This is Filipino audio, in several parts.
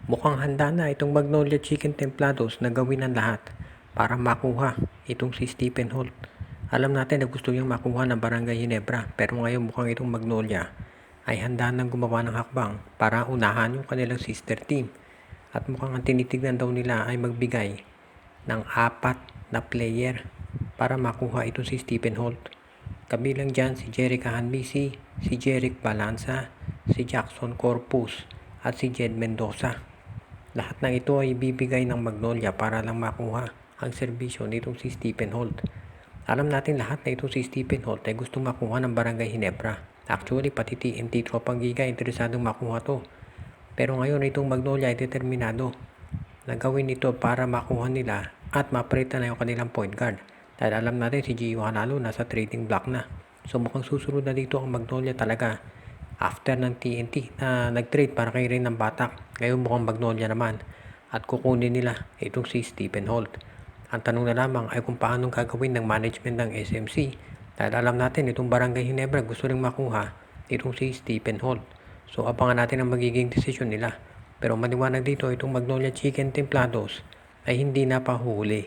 Mukhang handa na itong Magnolia Chicken Templados na gawin ang lahat para makuha itong si Stephen Holt. Alam natin na gusto niyang makuha ng Barangay Ginebra, pero ngayon mukhang itong Magnolia ay handa nang gumawa ng hakbang para unahan yung kanilang sister team. At mukhang ang tinitignan daw nila ay magbigay ng 4 na player para makuha itong si Stephen Holt. Kabilang dyan si Jeric Hanmisi, si Jeric Balanza, si Jackson Corpus at si Jed Mendoza. Lahat ng ito ay ibibigay ng Magnolia para lang makuha ang serbisyo nitong si Stephen Holt. Alam natin lahat na itong si Stephen Holt ay gusto makuha ng Barangay Ginebra. Actually, pati TNT Tropang Giga interesadong makuha to. Pero ngayon itong Magnolia ay determinado na gawin ito para makuha nila at mapalitan na yung kanilang point guard. Dahil alam natin si Gio Hanalo nasa trading block na. So mukhang susunod na dito ang Magnolia talaga after ng TNT na nag-trade para kay Ren ng Batak. Ngayon mukhang Magnolia naman at kukunin nila itong si Stephen Holt. Ang tanong na lamang ay kung paano gagawin ng management ng SMC dahil alam natin itong Barangay Ginebra gusto ring makuha itong si Stephen Holt. So abangan natin ang magiging desisyon nila. Pero maliwanag dito itong Magnolia Chicken Templados ay hindi napahuli.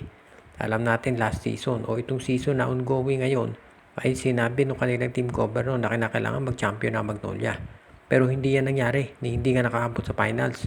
Alam natin last season o itong season na ongoing ngayon ay sinabi ng kanilang team governor na kinakailangan mag-champion ang Magnolia. Pero hindi yan nangyari, hindi nga nakaabot sa finals.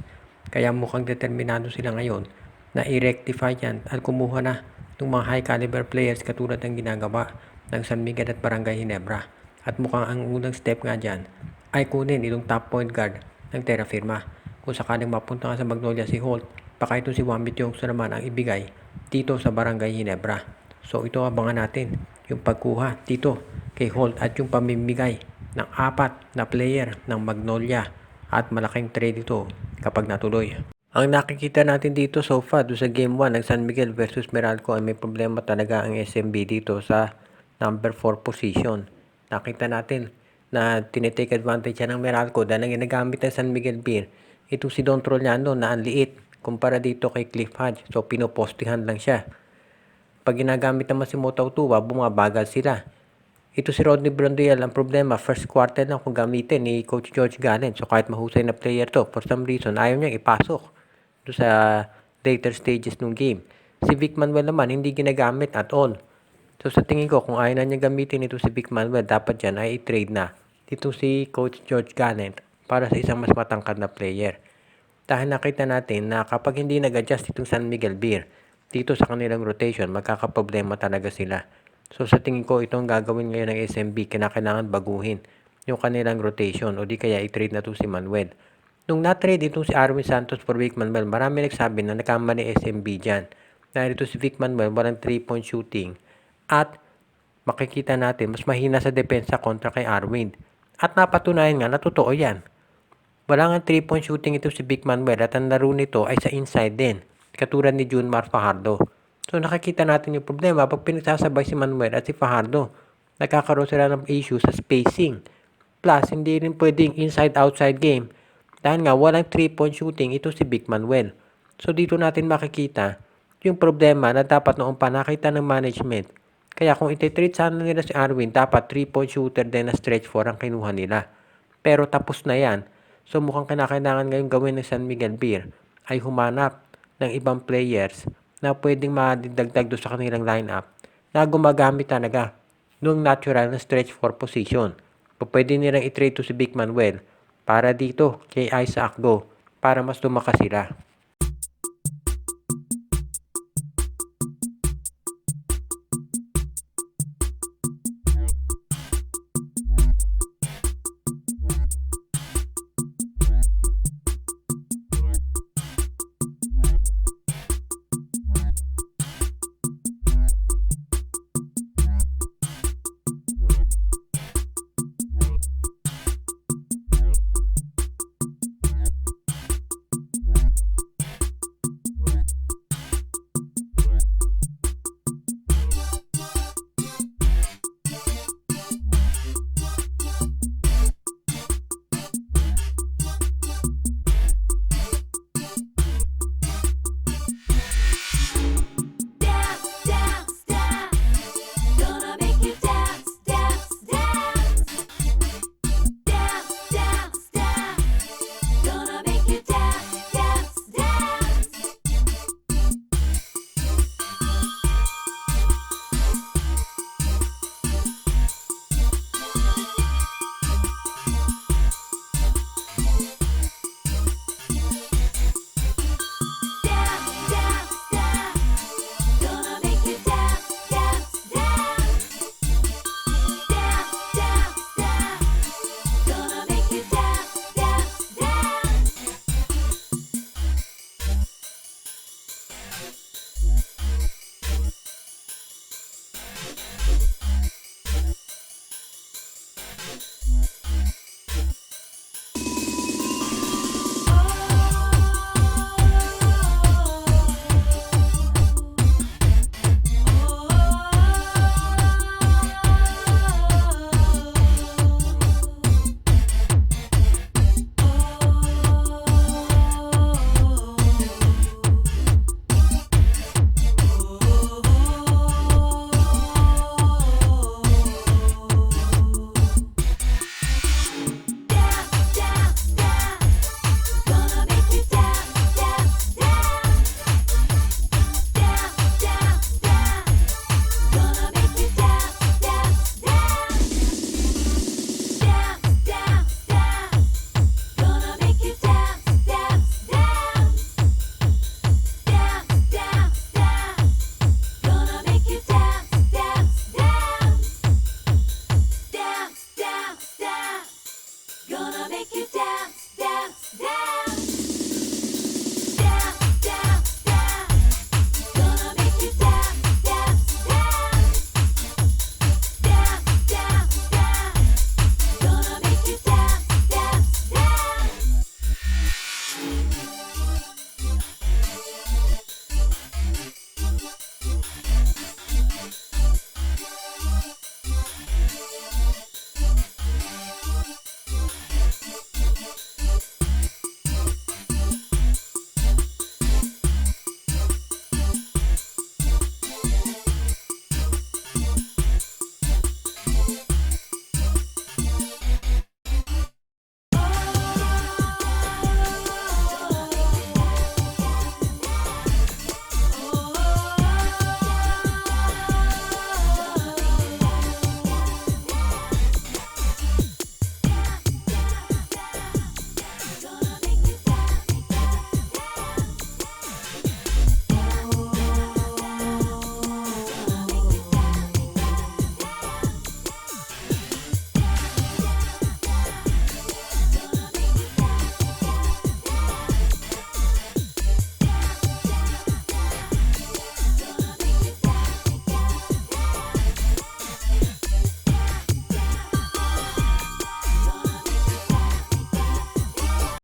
Kaya mukhang determinado sila ngayon na i-rectify yan at kumuha na ng mga high caliber players katulad ng ginagawa ng San Miguel at Barangay Ginebra. At mukhang ang unang step nga dyan ay kunin itong top point guard ng Terra Firma. Kung sakaling mapunta nga sa Magnolia si Holt, baka ito si Wambit Yongso naman ang ibigay dito sa Barangay Ginebra. So ito abangan natin yung pagkuha dito kay Holt at yung pamimigay ng 4 na player ng Magnolia at malaking trade ito kapag natuloy. Ang nakikita natin dito so far do sa game 1 ng San Miguel versus Meralco ay may problema talaga ang SMB dito sa number 4 position. Nakita natin na tinitake advantage ng Meralco dahil ang ginagamit ng San Miguel Beer ito si Don Trollano na ang liit kumpara dito kay Cliff Hodge. So pinopostihan lang siya. Pag ginagamit naman si Motautua, bumabagal sila. Ito si Rodney Branduel, ang problema, first quarter lang kung gamitin ni Coach George Gallen. So kahit mahusay na player to, for some reason, ayaw niyang ipasok doon sa later stages ng game. Si Vic Manuel naman, hindi ginagamit at all. So sa tingin ko, kung ayaw na niya gamitin ito si Vic Manuel, dapat yan ay i-trade na dito si Coach George Gallen para sa isang mas matangkad na player. Dahil nakita natin na kapag hindi nag-adjust itong San Miguel Beer, dito sa kanilang rotation, magkakaproblema talaga sila. So sa tingin ko, itong gagawin ngayon ng SMB, kinakailangan baguhin yung kanilang rotation o di kaya i-trade na to si Manuel. Nung na-trade itong si Arwin Santos for Vic Manuel, marami nagsabi na nakamali SMB dyan. Dahil ito si Vic Manuel, walang 3-point shooting. At makikita natin, mas mahina sa depensa kontra kay Arwin. At napatunayan nga na totoo yan. Wala nga 3-point shooting ito si Vic Manuel at ang laro nito ay sa inside din. Katulad ni Junmar Fajardo. So nakikita natin yung problema pag pinagsasabay si Manuel at si Fajardo. Nagkakaroon sila ng issue sa spacing. Plus, hindi rin pwedeng inside-outside game. Dahil nga walang 3-point shooting ito si Vic Manuel. So dito natin makikita yung problema na dapat noong pa nakita ng management. Kaya kung iti-treat sana nila si Arwin, dapat 3-point shooter din na stretch 4 ang kinuha nila. Pero tapos na yan. So mukhang kinakailangan ngayong gawin ng San Miguel Beer ay humanap ng ibang players na pwedeng madidagdag doon sa kanilang lineup na gumagamit talaga ng natural na stretch 4 position. Pwede nilang i-trade to si Vic Manuel para dito kay Isaac Go para mas lumakas sila.